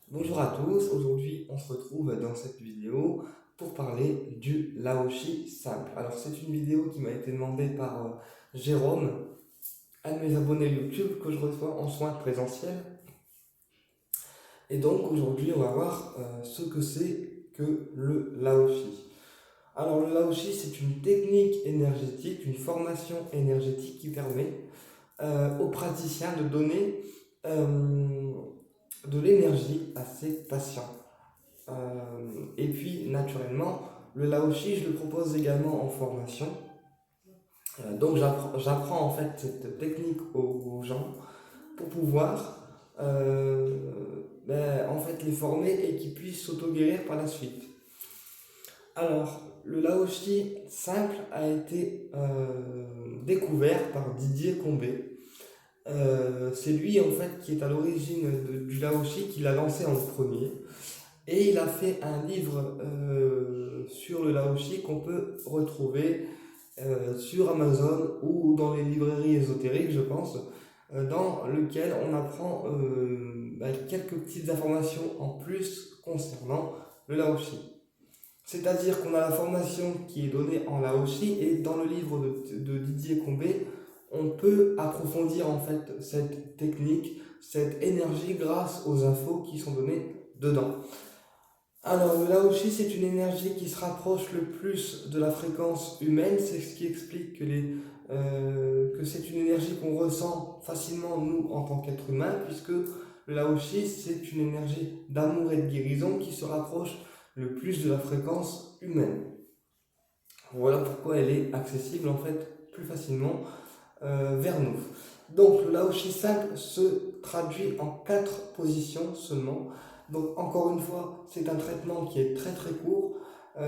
Bonjour à tous, aujourd'hui on se retrouve dans cette vidéo pour parler du Laoshi simple. Alors c'est une vidéo qui m'a été demandée par Jérôme, un de mes abonnés YouTube que je reçois en soins présentiels. Et donc aujourd'hui on va voir ce que c'est que le Laoshi. Alors le Laoshi c'est une technique énergétique, une formation énergétique qui permet aux praticiens de donner de l'énergie à ses patients. Et puis, naturellement, le Laoshi, je le propose également en formation. Donc, j'apprends en fait cette technique aux gens pour pouvoir en fait les former et qu'ils puissent s'auto-guérir par la suite. Alors, le Laoshi simple a été découvert par Didier Combet. C'est lui en fait qui est à l'origine du Laoshi, qui l'a lancé en premier. Et il a fait un livre sur le Laoshi qu'on peut retrouver sur Amazon ou dans les librairies ésotériques, je pense, dans lequel on apprend quelques petites informations en plus concernant le Laoshi. C'est-à-dire qu'on a la formation qui est donnée en Laoshi et dans le livre de Didier Combet, on peut approfondir en fait cette technique, cette énergie grâce aux infos qui sont données dedans. Alors, le Laoshi, c'est une énergie qui se rapproche le plus de la fréquence humaine. C'est ce qui explique que c'est une énergie qu'on ressent facilement, nous, en tant qu'être humain, puisque le Laoshi, c'est une énergie d'amour et de guérison qui se rapproche le plus de la fréquence humaine. Voilà pourquoi elle est accessible, en fait, plus facilement vers nous. Donc, le Laoshi simple se traduit en 4 positions seulement. Donc, encore une fois, c'est un traitement qui est très très court.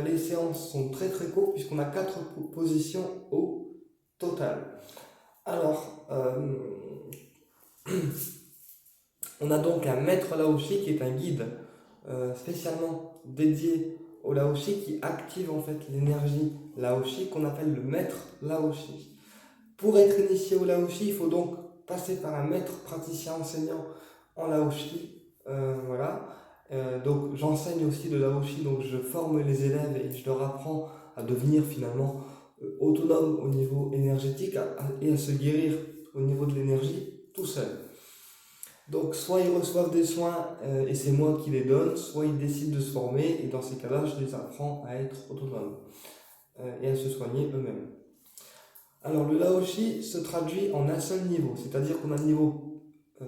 Les séances sont très très courtes puisqu'on a 4 positions au total. Alors, on a donc un maître Laoshi qui est un guide spécialement dédié au Laoshi qui active en fait l'énergie Laoshi qu'on appelle le maître Laoshi. Pour être initié au Laoshi, il faut donc passer par un maître praticien enseignant en Laoshi. Voilà. Donc j'enseigne aussi le Laoshi, donc je forme les élèves et je leur apprends à devenir finalement autonomes au niveau énergétique et à se guérir au niveau de l'énergie tout seul. Donc soit ils reçoivent des soins et c'est moi qui les donne, soit ils décident de se former et dans ces cas-là, je les apprends à être autonomes et à se soigner eux-mêmes. Alors le Laoshi se traduit en un seul niveau, c'est-à-dire qu'on a le niveau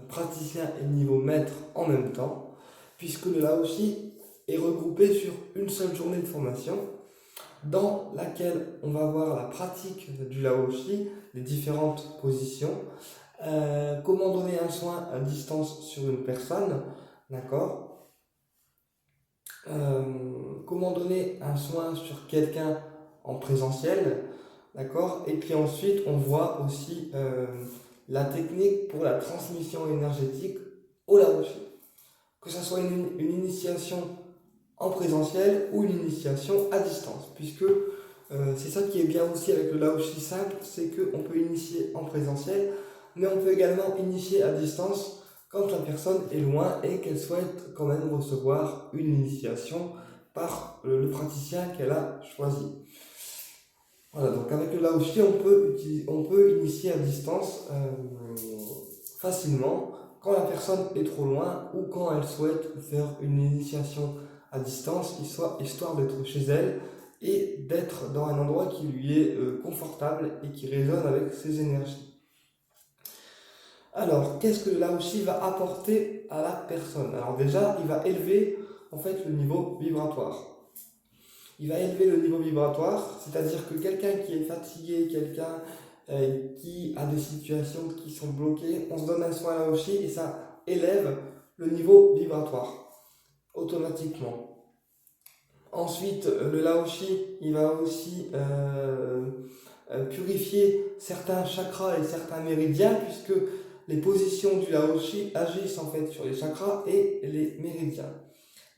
praticien et le niveau maître en même temps, puisque le Laoshi est regroupé sur une seule journée de formation dans laquelle on va voir la pratique du Laoshi, les différentes positions, comment donner un soin à distance sur une personne, d'accord, comment donner un soin sur quelqu'un en présentiel, d'accord. Et puis ensuite, on voit aussi la technique pour la transmission énergétique au Laoshi. Que ce soit une initiation en présentiel ou une initiation à distance. Puisque c'est ça qui est bien aussi avec le Laoshi simple, c'est qu'on peut initier en présentiel, mais on peut également initier à distance quand la personne est loin et qu'elle souhaite quand même recevoir une initiation par le praticien qu'elle a choisi. Voilà, donc avec le Laoshi, on peut initier à distance facilement quand la personne est trop loin ou quand elle souhaite faire une initiation à distance, histoire d'être chez elle et d'être dans un endroit qui lui est confortable et qui résonne avec ses énergies. Alors, qu'est-ce que le Laoshi va apporter à la personne? Alors déjà, il va élever en fait le niveau vibratoire. Il va élever le niveau vibratoire, c'est-à-dire que quelqu'un qui est fatigué, quelqu'un qui a des situations qui sont bloquées, on se donne un soin Laoshi et ça élève le niveau vibratoire automatiquement. Ensuite, le Laoshi, il va aussi purifier certains chakras et certains méridiens, puisque les positions du Laoshi agissent en fait sur les chakras et les méridiens.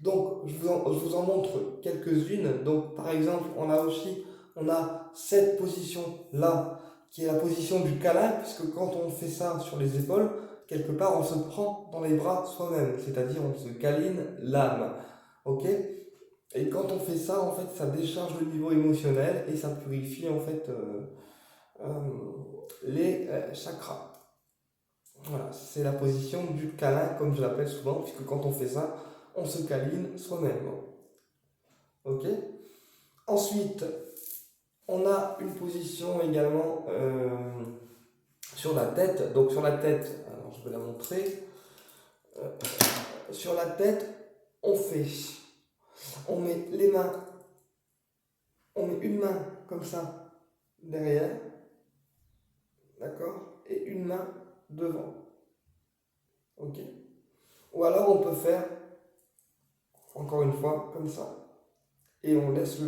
Donc, je vous en montre quelques-unes. Donc, par exemple, en Laoshi, on a cette position-là, qui est la position du câlin, puisque quand on fait ça sur les épaules, quelque part, on se prend dans les bras soi-même, c'est-à-dire on se câline l'âme. Ok? Et quand on fait ça, en fait, ça décharge le niveau émotionnel et ça purifie en fait les chakras. Voilà, c'est la position du câlin, comme je l'appelle souvent, puisque quand on fait ça, on se câline soi-même. Ok? Ensuite, on a une position également sur la tête. Donc sur la tête, alors je vais la montrer. Euh, sur la tête, on met les mains, on met une main comme ça derrière, d'accord, et une main devant. Ok? Ou alors on peut faire encore une fois comme ça, et on laisse le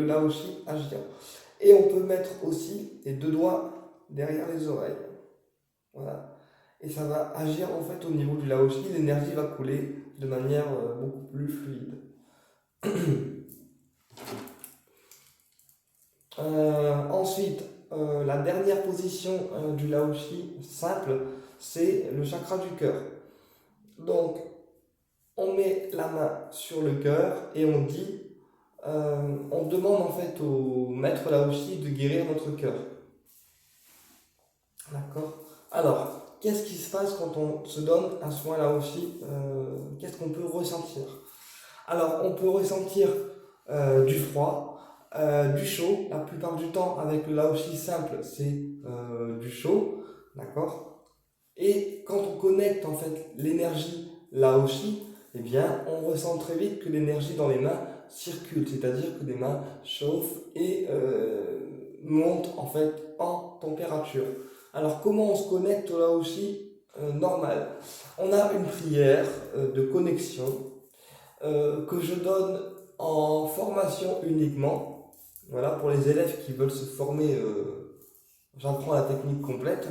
laoshi agir. Et on peut mettre aussi les deux doigts derrière les oreilles. Voilà. Et ça va agir en fait au niveau du laoshi, l'énergie va couler de manière beaucoup plus fluide. Ensuite, la dernière position du laoshi simple, c'est le chakra du cœur. Donc, on met la main sur le cœur et on dit, on demande en fait au maître laoshi de guérir notre cœur. D'accord? Alors, qu'est-ce qui se passe quand on se donne un soin laoshi? Qu'est-ce qu'on peut ressentir? Alors, on peut ressentir du froid, du chaud. La plupart du temps, avec le laoshi simple, c'est du chaud, d'accord? Et quand on connecte en fait l'énergie laoshi, eh bien, on ressent très vite que l'énergie dans les mains circule, c'est-à-dire que les mains chauffent et montent en fait en température. Alors, comment on se connecte au laoshi normal? On a une prière de connexion que je donne en formation uniquement. Voilà, pour les élèves qui veulent se former, j'apprends la technique complète.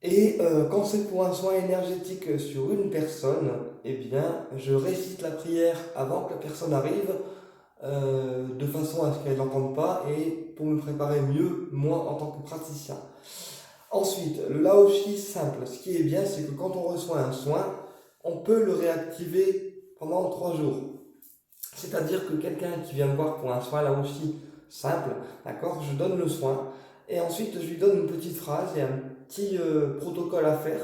Et quand c'est pour un soin énergétique sur une personne, eh bien, je récite la prière avant que la personne arrive, de façon à ce qu'elle n'entende pas et pour me préparer mieux, moi, en tant que praticien. Ensuite, le laoshi simple, ce qui est bien, c'est que quand on reçoit un soin, on peut le réactiver pendant 3 jours. C'est-à-dire que quelqu'un qui vient me voir pour un soin laoshi simple, d'accord, je donne le soin et ensuite je lui donne une petite phrase et un petit protocole à faire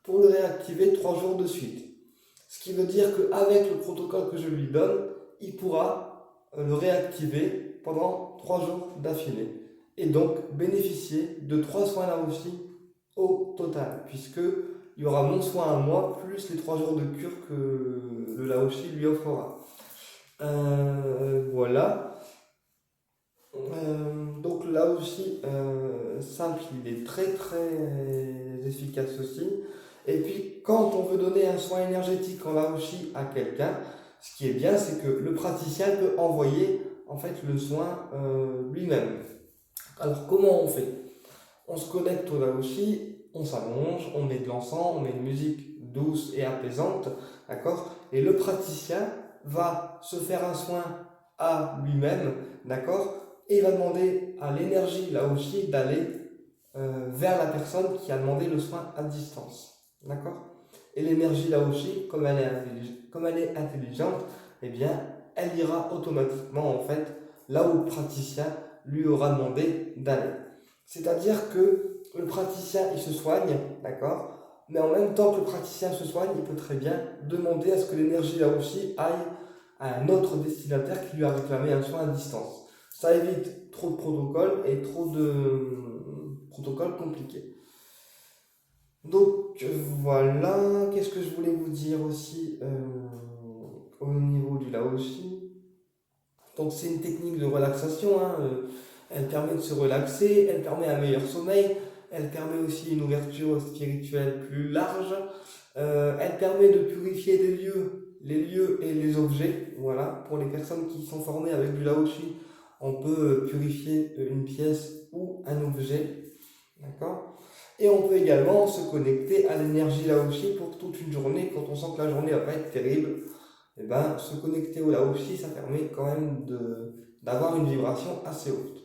pour le réactiver 3 jours de suite. Ce qui veut dire qu'avec le protocole que je lui donne, il pourra le réactiver pendant 3 jours d'affilée et donc bénéficier de 3 soins laoshi au total, puisque il y aura mon soin à moi plus les 3 jours de cure que le laoshi lui offrera. Voilà. Donc là aussi, simple, il est très très efficace aussi. Et puis quand on veut donner un soin énergétique en laoshi à quelqu'un, ce qui est bien, c'est que le praticien peut envoyer en fait le soin lui-même. Alors comment on fait? On se connecte au laoshi, on s'allonge, on met de l'encens, on met une musique douce et apaisante, d'accord? Et le praticien va se faire un soin à lui-même, d'accord? Et il va demander à l'énergie laoshi d'aller vers la personne qui a demandé le soin à distance, d'accord? Et l'énergie laoshi, comme elle est intelligente, eh bien, elle ira automatiquement en fait là où le praticien lui aura demandé d'aller. C'est-à-dire que le praticien, il se soigne, d'accord? Mais en même temps que le praticien se soigne, il peut très bien demander à ce que l'énergie laoshi aille à un autre destinataire qui lui a réclamé un soin à distance. Ça évite trop de protocoles et trop de protocoles compliqués. Donc voilà, qu'est-ce que je voulais vous dire aussi au niveau du laoshi? Donc c'est une technique de relaxation, hein, elle permet de se relaxer, elle permet un meilleur sommeil, elle permet aussi une ouverture spirituelle plus large, elle permet de purifier les lieux et les objets. Voilà, pour les personnes qui sont formées avec du laoshi, on peut purifier une pièce ou un objet. D'accord? Et on peut également se connecter à l'énergie laoshi pour toute une journée. Quand on sent que la journée va pas être terrible, et ben, se connecter au laoshi, ça permet quand même d'avoir une vibration assez haute.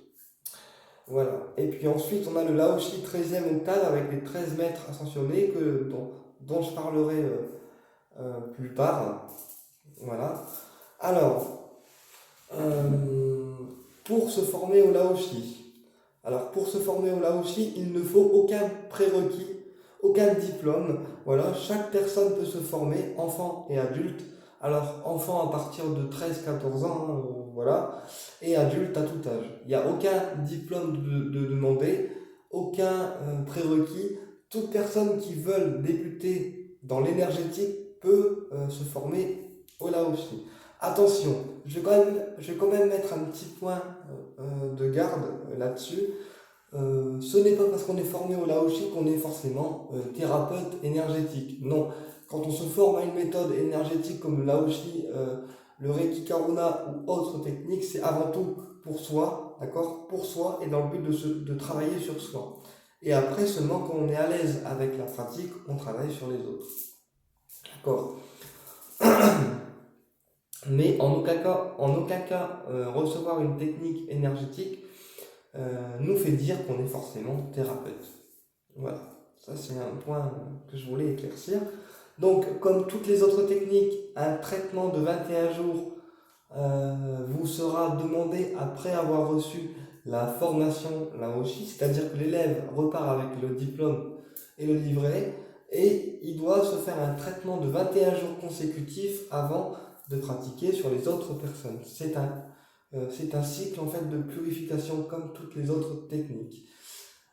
Voilà. Et puis ensuite, on a le Laoshi 13e octave avec les 13 mètres ascensionnés dont je parlerai plus tard. Voilà. Alors, euh, pour se former au Laoshi, pour se former au Laoshi, il ne faut aucun prérequis, aucun diplôme. Voilà, chaque personne peut se former, enfant et adulte. Alors, enfant à partir de 13-14 ans, hein, voilà, et adulte à tout âge. Il n'y a aucun diplôme de demander, aucun prérequis. Toute personne qui veut débuter dans l'énergétique peut se former au Laoshi. Attention, je vais quand même mettre un petit point de garde là-dessus. Ce n'est pas parce qu'on est formé au Laoshi qu'on est forcément thérapeute énergétique. Non, quand on se forme à une méthode énergétique comme le Laoshi, le Reiki Karuna ou autre technique, c'est avant tout pour soi, d'accord? Pour soi et dans le but de travailler sur soi. Et après, seulement quand on est à l'aise avec la pratique, on travaille sur les autres. D'accord? Mais en aucun cas recevoir une technique énergétique nous fait dire qu'on est forcément thérapeute. Voilà, ça c'est un point que je voulais éclaircir. Donc, comme toutes les autres techniques, un traitement de 21 jours vous sera demandé après avoir reçu la formation Laoshi, c'est-à-dire que l'élève repart avec le diplôme et le livret, et il doit se faire un traitement de 21 jours consécutifs avant de pratiquer sur les autres personnes. C'est un cycle en fait de purification comme toutes les autres techniques.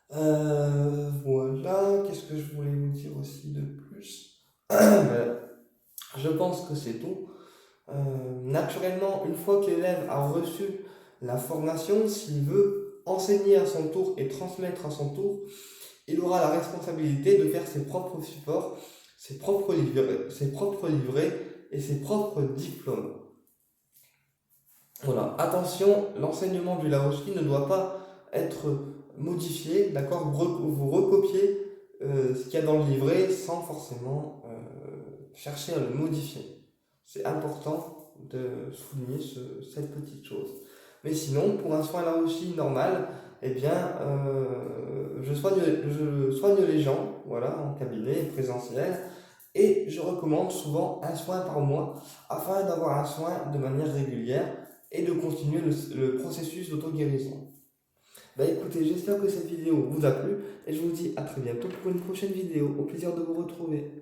Voilà, qu'est-ce que je voulais vous dire aussi de plus? Je pense que c'est tout. Naturellement, une fois que l'élève a reçu la formation, s'il veut enseigner à son tour et transmettre à son tour, il aura la responsabilité de faire ses propres supports, ses propres livrets et ses propres diplômes. Voilà, attention, l'enseignement du Laoshi ne doit pas être modifié, d'accord? Vous recopiez ce qu'il y a dans le livret sans forcément chercher à le modifier. C'est important de souligner cette petite chose. Mais sinon, pour un soin Laoshi normal, eh bien, je soigne les gens, voilà, en cabinet présentiel, et je recommande souvent un soin par mois afin d'avoir un soin de manière régulière et de continuer le processus d'auto-guérison. Bah écoutez, j'espère que cette vidéo vous a plu et je vous dis à très bientôt pour une prochaine vidéo. Au plaisir de vous retrouver.